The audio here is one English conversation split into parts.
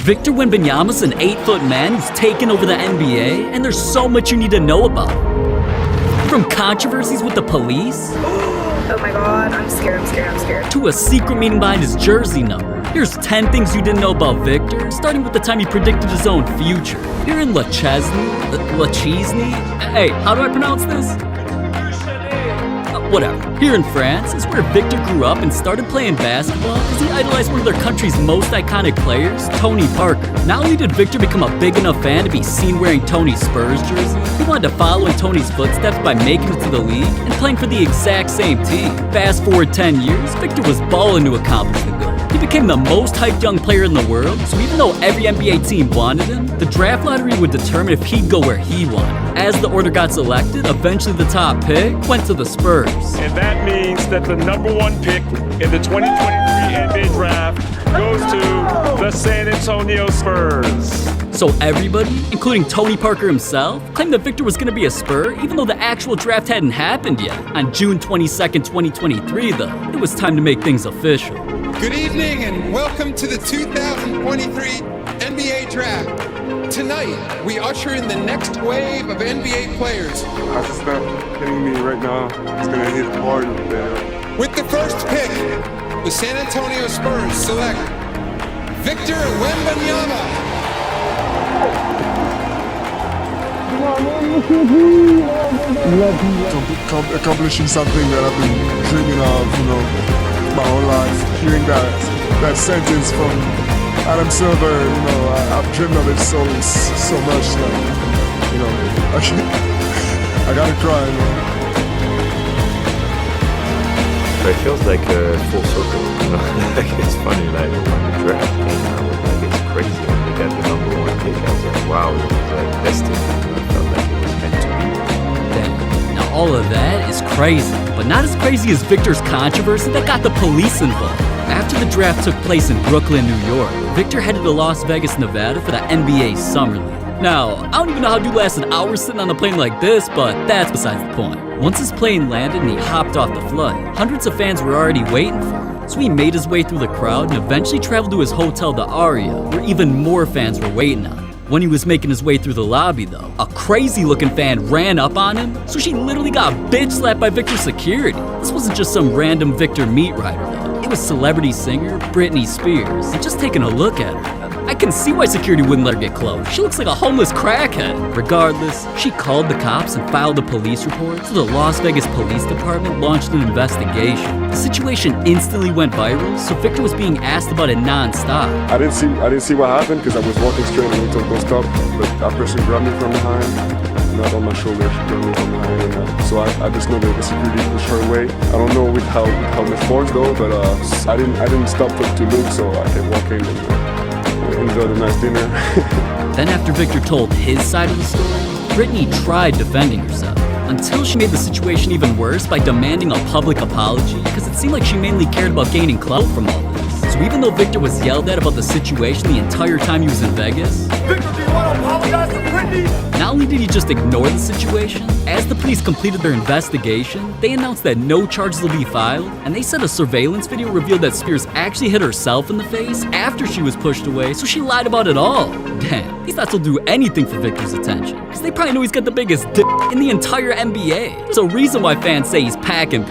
Victor Wembanyama's an 8-foot man who's taken over the NBA, and there's so much you need to know about him. From controversies with the police, oh my god, I'm scared. to a secret meaning behind his jersey number. Here's 10 things you didn't know about Victor, starting with the time he predicted his own future. Here in Lachesney? Hey, how do I pronounce this? Whatever. Here in France is where Victor grew up and started playing basketball because he idolized one of their country's most iconic players, Tony Parker. Not only did Victor become a big enough fan to be seen wearing Tony's Spurs jersey, he wanted to follow in Tony's footsteps by making it to the league and playing for the exact same team. Fast forward 10 years, Victor was balling to accomplish the goal. He became the most hyped young player in the world, so even though every NBA team wanted him, the draft lottery would determine if he'd go where he wanted. As the order got selected, eventually the top pick went to the Spurs. And that means that the number 1 pick in the 2023 NBA draft goes to the San Antonio Spurs. So everybody, including Tony Parker himself, claimed that Victor was going to be a Spur, even though the actual draft hadn't happened yet. On June 22nd, 2023, though, it was time to make things official. Good evening and welcome to the 2023 NBA Draft. Tonight, we usher in the next wave of NBA players. I just start hitting me right now. It's gonna hit hard there. With the first pick, the San Antonio Spurs select Victor Wembanyama. Accomplishing something that I've been dreaming of, my whole life. Hearing that sentence from Adam Silver, I've dreamed of it so much that, I gotta cry. It feels like a full circle, it's funny, like when the draft came out, it's crazy when we got the number 1 pick. I was like, wow, it was like destiny. I felt like it was meant to be. Damn. Now all of that is crazy, but not as crazy as Victor's controversy that got the police involved. After the draft took place in Brooklyn, New York, Victor headed to Las Vegas, Nevada for the NBA Summer League. Now, I don't even know how dude lasted hours sitting on a plane like this, but that's besides the point. Once his plane landed and he hopped off the flight, hundreds of fans were already waiting for him. So he made his way through the crowd and eventually traveled to his hotel, the Aria, where even more fans were waiting on him. When he was making his way through the lobby, though, a crazy-looking fan ran up on him, so she literally got bitch-slapped by Victor's security. This wasn't just some random Victor meat rider, though. It was celebrity singer Britney Spears. And just taking a look at her, I can see why security wouldn't let her get close. She looks like a homeless crackhead. Regardless, she called the cops and filed a police report, so the Las Vegas Police Department launched an investigation. The situation instantly went viral, so Victor was being asked about it non-stop. I didn't see what happened because I was walking straight and went to go stop, but that person grabbed me from behind, not on my shoulder, she grabbed me from behind, and so I just know that the security pushed her away. I don't know with how much force though, but I didn't stop to look, so I kept walking and enjoyed a nice dinner. Then after Victor told his side of the story, Britney tried defending herself, until she made the situation even worse by demanding a public apology, because it seemed like she mainly cared about gaining clout from all this. So even though Victor was yelled at about the situation the entire time he was in Vegas, Victor, do you want to apologize to Britney? not only did he just ignore the situation, as the police completed their investigation, they announced that no charges will be filed, and they said a surveillance video revealed that Spears actually hit herself in the face after she was pushed away, so she lied about it all. Damn, these thoughts will do anything for Victor's attention, because they probably know he's got the biggest dick in the entire NBA. There's a reason why fans say he's packing.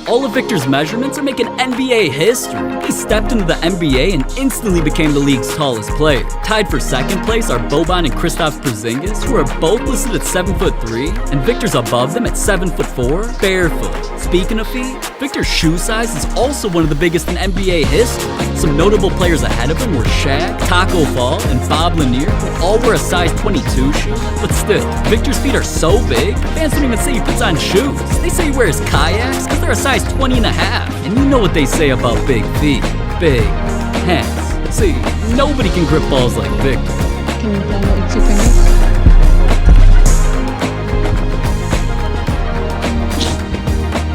All of Victor's measurements are making NBA history. He stepped into the NBA and instantly became the league's tallest player. Tied for second place are Boban and Kristaps Porzingis, who are both listed at 7'3", and Victor's above them at 7'4", barefoot. Speaking of feet, Victor's shoe size is also one of the biggest in NBA history. Some notable players ahead of him were Shaq, Taco Fall, and Bob Lanier, who all wear a size 22 shoe. But still, Victor's feet are so big, fans don't even say he puts on shoes. They say he wears kayaks because they're a size 20 and a half. And you know what they say about big feet. Big hands. See, nobody can grip balls like Victor. Can you tell what two fingers?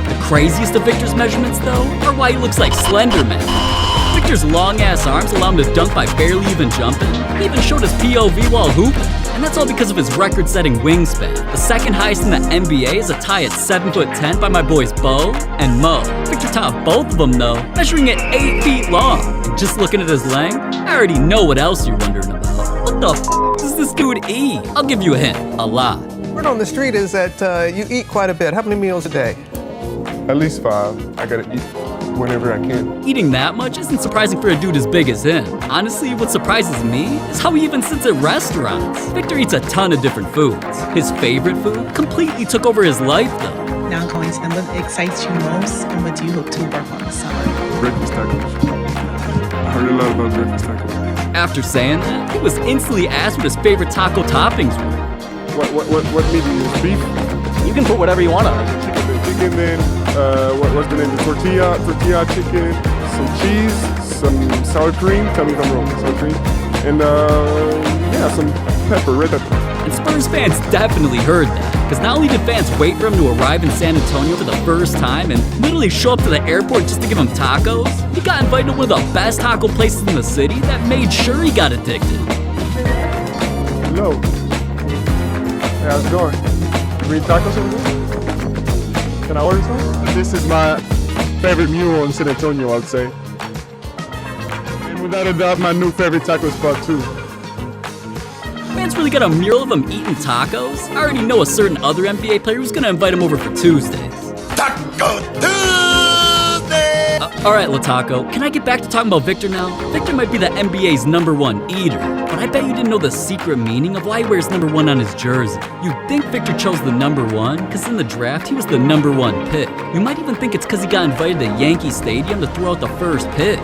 The craziest of Victor's measurements, though, are why he looks like Slender Man. Victor Victor's long-ass arms allow him to dunk by barely even jumping. He even showed his POV while hooping. And that's all because of his record-setting wingspan. The second highest in the NBA is a tie at 7'10" by my boys Bo and Mo. Victor topped both of them though, measuring at 8 feet long. And just looking at his length, I already know what else you're wondering about. What the f does this dude eat? I'll give you a hint, a lot. Word on the street is that you eat quite a bit. How many meals a day? At least 5. I gotta eat whenever I can. Eating that much isn't surprising for a dude as big as him. Honestly, what surprises me is how he even sits at restaurants. Victor eats a ton of different foods. His favorite food completely took over his life though. Now going to them, what excites you most and what do you hope to work on this summer? Breakfast tacos. I heard a lot about breakfast tacos. After saying that, he was instantly asked what his favorite taco toppings were. What meat do you use? Beef? You can put whatever you want on it. Chicken, then what's the name? The tortilla chicken, some cheese, some sour cream. Tell me if I'm wrong. Sour cream, and some pepper, red pepper. And Spurs fans definitely heard that, because not only did fans wait for him to arrive in San Antonio for the first time and literally show up to the airport just to give him tacos, he got invited to one of the best taco places in the city that made sure he got addicted. Hello. Hey, how's it going? You eat tacos over there? Can I order some? This is my favorite mural in San Antonio, I'd say. And without a doubt, my new favorite taco spot too. Fans really got a mural of him eating tacos? I already know a certain other NBA player who's gonna invite him over for Tuesdays. Taco Tuesday! Alright, Lataco, can I get back to talking about Victor now? Victor might be the NBA's #1 eater, but I bet you didn't know the secret meaning of why he wears #1 on his jersey. You'd think Victor chose the #1 because in the draft he was the #1 pick. You might even think it's because he got invited to Yankee Stadium to throw out the first pitch.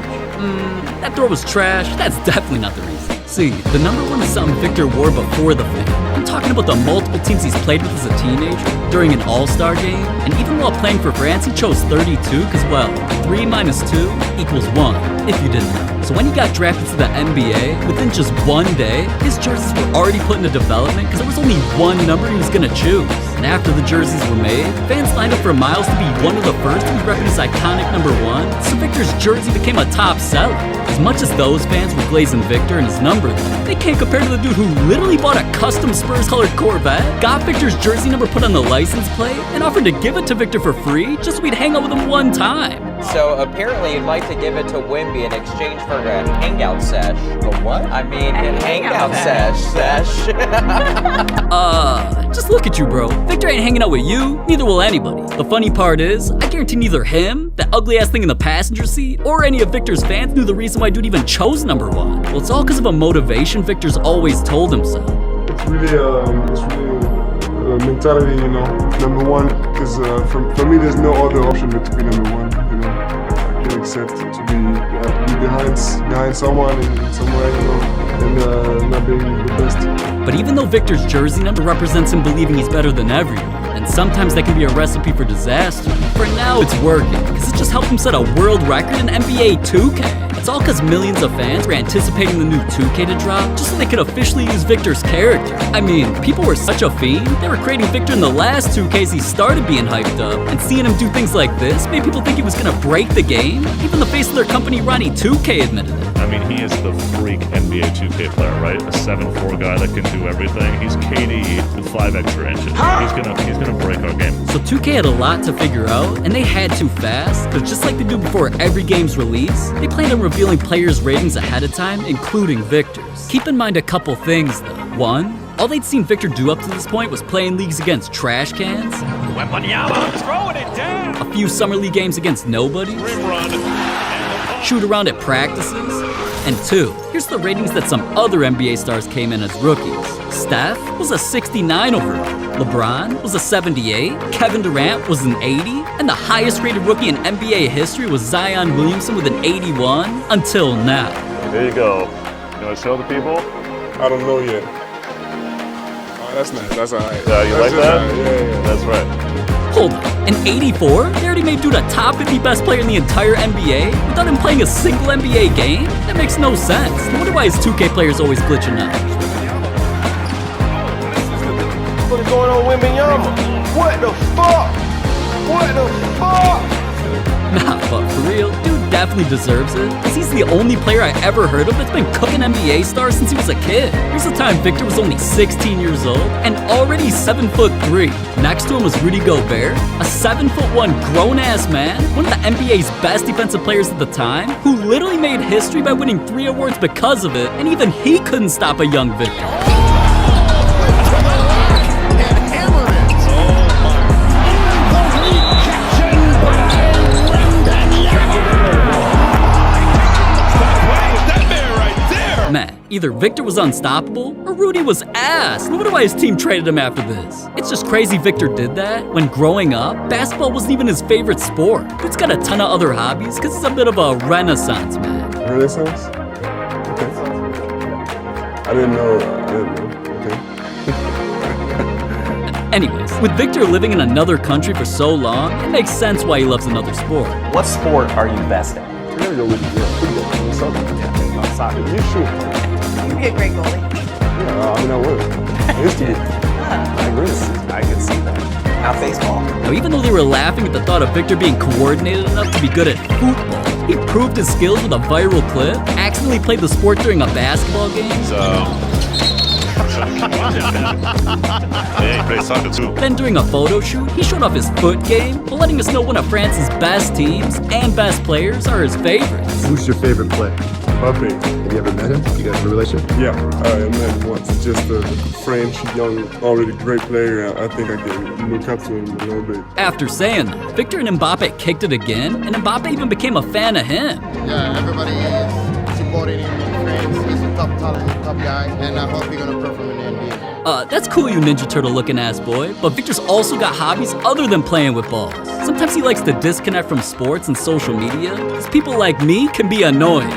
That throw was trash. That's definitely not the reason. See, the #1 is something Victor wore before the fame. I'm talking about the multiple teams he's played with as a teenager, during an all-star game, and even while playing for France, he chose 32 because, well, 3 minus 2 equals 1, if you didn't know. So when he got drafted to the NBA, within just 1 day, his jerseys were already put into development because there was only one number he was gonna choose. And after the jerseys were made, fans lined up for miles to be one of the first to be repping his iconic #1, so Victor's jersey became a top seller. As much as those fans were glazing Victor and his number, they can't compare to the dude who literally bought a custom Spurs-colored Corvette, got Victor's jersey number put on the license plate, and offered to give it to Victor for free just so we'd hang out with him one time. So apparently you'd like to give it to Wemby in exchange for a hangout sesh. A what? I mean, a hangout sesh. Just look at you, bro. Victor ain't hanging out with you, neither will anybody. The funny part is, I guarantee neither him, that ugly-ass thing in the passenger seat, or any of Victor's fans knew the reason why dude even chose #1. Well, it's all because of a motivation Victor's always told himself. It's really a mentality, you know, #1, because for me, there's no other option but to be #1, you know. I can't accept to be behind someone in somewhere, you know, and not being the best. But even though Victor's jersey number represents him believing he's better than everyone, and sometimes that can be a recipe for disaster, for now it's working, because it just helped him set a world record in NBA 2K. It's all because millions of fans were anticipating the new 2K to drop just so they could officially use Victor's character. I mean, people were such a fiend, they were creating Victor in the last 2Ks he started being hyped up, and seeing him do things like this made people think he was gonna break the game. Even the face of their company, Ronnie 2K, admitted it. I mean, he is the freak NBA 2K player, right? A 7'4" guy that can do everything. He's KD with 5 extra inches. He's gonna break our game. So 2K had a lot to figure out, and they had to fast, but just like they do before every game's release, they planned on revealing players' ratings ahead of time, including Victor's. Keep in mind a couple things though. One, all they'd seen Victor do up to this point was play in leagues against trash cans, Wembanyama throwing it down. a few summer league games against nobody, Rim run. shoot around at practices, and 2, here's the ratings that some other NBA stars came in as rookies. Steph was a 69 overall, LeBron was a 78, Kevin Durant was an 80, and the highest rated rookie in NBA history was Zion Williamson with an 81 until now. There you go. You want to show the people? I don't know yet. Oh, that's nice. That's all right. Yeah, you That's like just that? all right. Yeah. That's right. Hold on, an 84? They already made dude a top 50 best player in the entire NBA without him playing a single NBA game? That makes no sense. I wonder why his 2K players always glitching out. What is going on with Wembanyama? What the fuck? What the fuck? Nah, but for real, dude definitely deserves it, because he's the only player I ever heard of that's been cooking NBA stars since he was a kid. Here's the time Victor was only 16 years old, and already 7'3". Next to him was Rudy Gobert, a 7'1" grown-ass man, one of the NBA's best defensive players at the time, who literally made history by winning 3 awards because of it, and even he couldn't stop a young Victor. Man, either Victor was unstoppable or Rudy was ass. No wonder why his team traded him after this. It's just crazy Victor did that when growing up, basketball wasn't even his favorite sport. Dude's got a ton of other hobbies because he's a bit of a renaissance man. Renaissance? Okay. I didn't know. Okay. Anyways, with Victor living in another country for so long, it makes sense why he loves another sport. What sport are you best at? I gotta go with football. Soccer. Soccer. You shoot. You'd be a great goalie. Yeah, I mean, I would. I used to be. I agree. I can see that. Not baseball. Now, even though they were laughing at the thought of Victor being coordinated enough to be good at football, he proved his skills with a viral clip, accidentally played the sport during a basketball game. Yeah, he plays soccer too. Then during a photo shoot, he showed off his foot game, while letting us know one of France's best teams and best players are his favorites. Who's your favorite player? Mbappe. Have you ever met him? You guys have a relationship? Yeah, I met him once. Just a French, young, already great player. I think I can look up to him a little bit. After saying that, Victor and Mbappe kicked it again, and Mbappe even became a fan of him. Yeah, everybody is supporting him in France. He's a top talent, top guy, and I hope he's gonna perform in the NBA. That's cool, you Ninja Turtle looking ass boy, but Victor's also got hobbies other than playing with balls. Sometimes he likes to disconnect from sports and social media, because people like me can be annoying.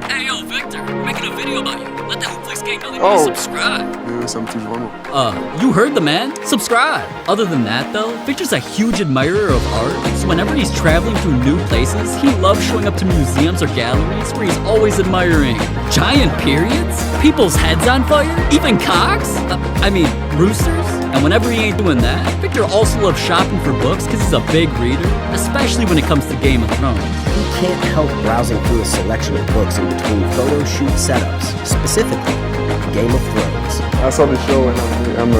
Hey yo, Victor, we're making a video about you. Let that Who Plays Game know that you subscribe. Yeah, something normal. You heard the man. Subscribe. Other than that though, Victor's a huge admirer of art, so whenever he's traveling through new places, he loves showing up to museums or galleries where he's always admiring giant periods, people's heads on fire, even cocks, roosters. And whenever he ain't doing that, Victor also loves shopping for books because he's a big reader, especially when it comes to Game of Thrones. He can't help browsing through a selection of books in between photo shoot setups, specifically Game of Thrones. I saw the show and I'm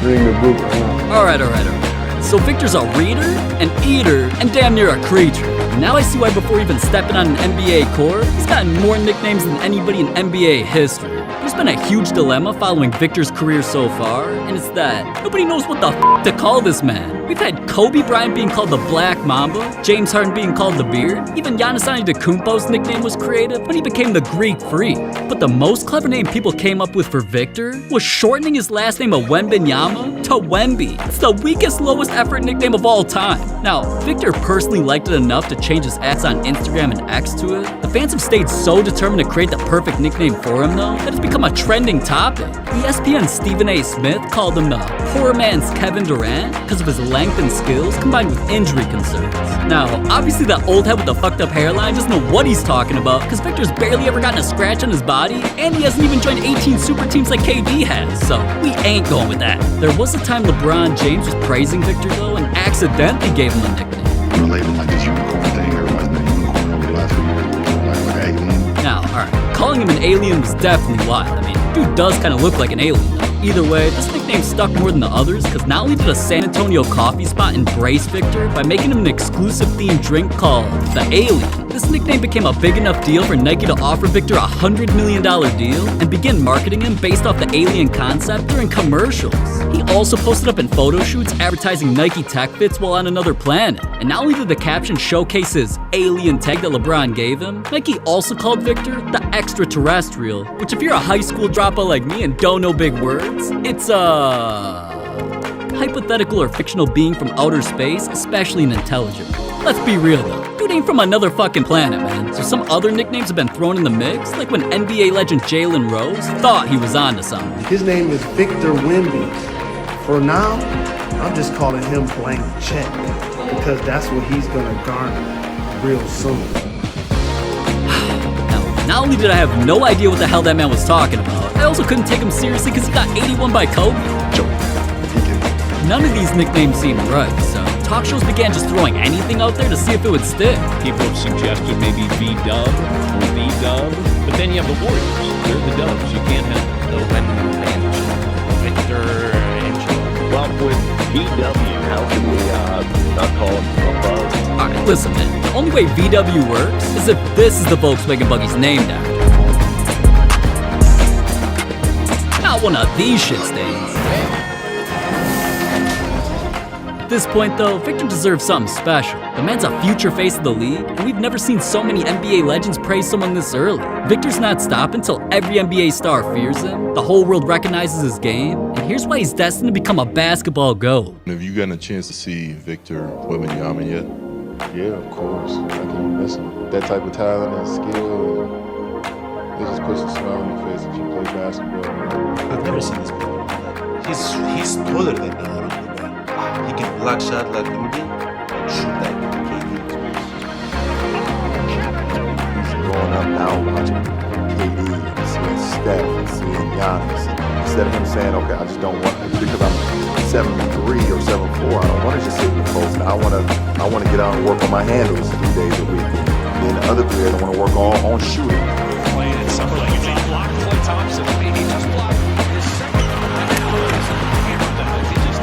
reading the book right now. All right. So Victor's a reader, an eater, and damn near a creature. Now I see why before even stepping on an NBA court, he's gotten more nicknames than anybody in NBA history. There's been a huge dilemma following Victor's career so far, and it's that nobody knows what the f to call this man. We've had Kobe Bryant being called the Black Mamba, James Harden being called the Beard, even Giannis Antetokounmpo's nickname was created when he became the Greek Freak. But the most clever name people came up with for Victor was shortening his last name of Wembanyama to Wemby. It's the weakest, lowest effort nickname of all time. Now, Victor personally liked it enough to change his ads on Instagram and X to it. The fans have stayed so determined to create the perfect nickname for him though, that it's become a trending topic. ESPN's Stephen A. Smith called him the poor man's Kevin Durant because of his length and skills combined with injury concerns. Now, obviously that old head with the fucked up hairline doesn't know what he's talking about because Victor's barely ever gotten a scratch on his body and he hasn't even joined 18 super teams like KD has, so we ain't going with that. There was a time LeBron James was praising Victor though and accidentally gave him a nickname. Relating like this unicorn thing, everybody's been a unicorn over the last few years, like an alien. Now, alright, calling him an alien was definitely wild. Dude does kind of look like an alien though. Either way, this nickname stuck more than the others because not only did a San Antonio coffee spot embrace Victor by making him an exclusive themed drink called the Alien, this nickname became a big enough deal for Nike to offer Victor a $100 million deal and begin marketing him based off the alien concept during commercials. He also posted up in photo shoots advertising Nike Tech Fits while on another planet. And not only did the caption showcase his alien tag that LeBron gave him, Nike also called Victor the extraterrestrial, which if you're a high school dropout like me and don't know big words, it's a hypothetical or fictional being from outer space, especially an intelligent one. Let's be real though, dude ain't from another fucking planet, man. So some other nicknames have been thrown in the mix, like when NBA legend Jalen Rose thought he was onto something. His name is Victor Wembanyama. For now, I'm just calling him Blank Check because that's what he's gonna garner real soon. Not only did I have no idea what the hell that man was talking about, I also couldn't take him seriously because he got 81 by Kobe. none of these nicknames seemed right, so talk shows began just throwing anything out there to see if it would stick. People have suggested maybe V-Dub or V-Dub, but then you have the Warriors. They're the Dubs. You can't have the Victor Angelo. Well, with VW, how can we not call him above? Alright, listen man, the only way VW works is if this is the Volkswagen buggy's named after. Not one of these shit stains. At this point though, Victor deserves something special. The man's a future face of the league, and we've never seen so many NBA legends praise someone this early. Victor's not stopping till every NBA star fears him, the whole world recognizes his game, and here's why he's destined to become a basketball GOAT. Have you gotten a chance to see Victor Wembanyama yet? Yeah, of course. I can't miss him. That type of talent and skill, it just puts a smile on your face if you play basketball. I've never seen this player. He's taller than he can block shot like Rudy and shoot like KD. He's growing up now watching KD and seeing Steph and seeing Giannis. And instead of him saying, okay, I just don't want to, because I'm 7'3" or 7'4", I don't want to just sit in the post. I want to get out and work on my handles 3 days a week. And then the other 3 days I want to work on shooting. Playing it somewhere like he blocked Clay Thompson. I mean, he just blocked his second. He just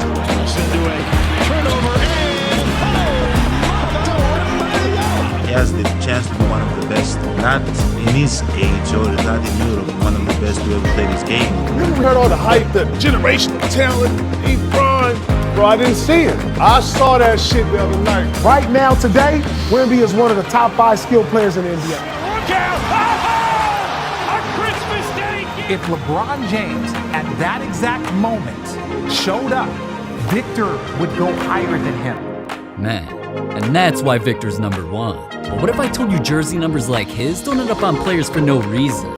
into a turnover He has the chance to be one of the best, not in his age or not in Europe, one of the best to ever play this game. You heard all the hype, the generational talent, he's prime. Bro, I didn't see it. I saw that shit the other night. Right now, today, Wemby is one of the top 5 skilled players in the NBA. Look out! A Christmas Day gift! If LeBron James, at that exact moment, showed up, Victor would go higher than him. Man, and that's why Victor's #1. But what if I told you jersey numbers like his don't end up on players for no reason?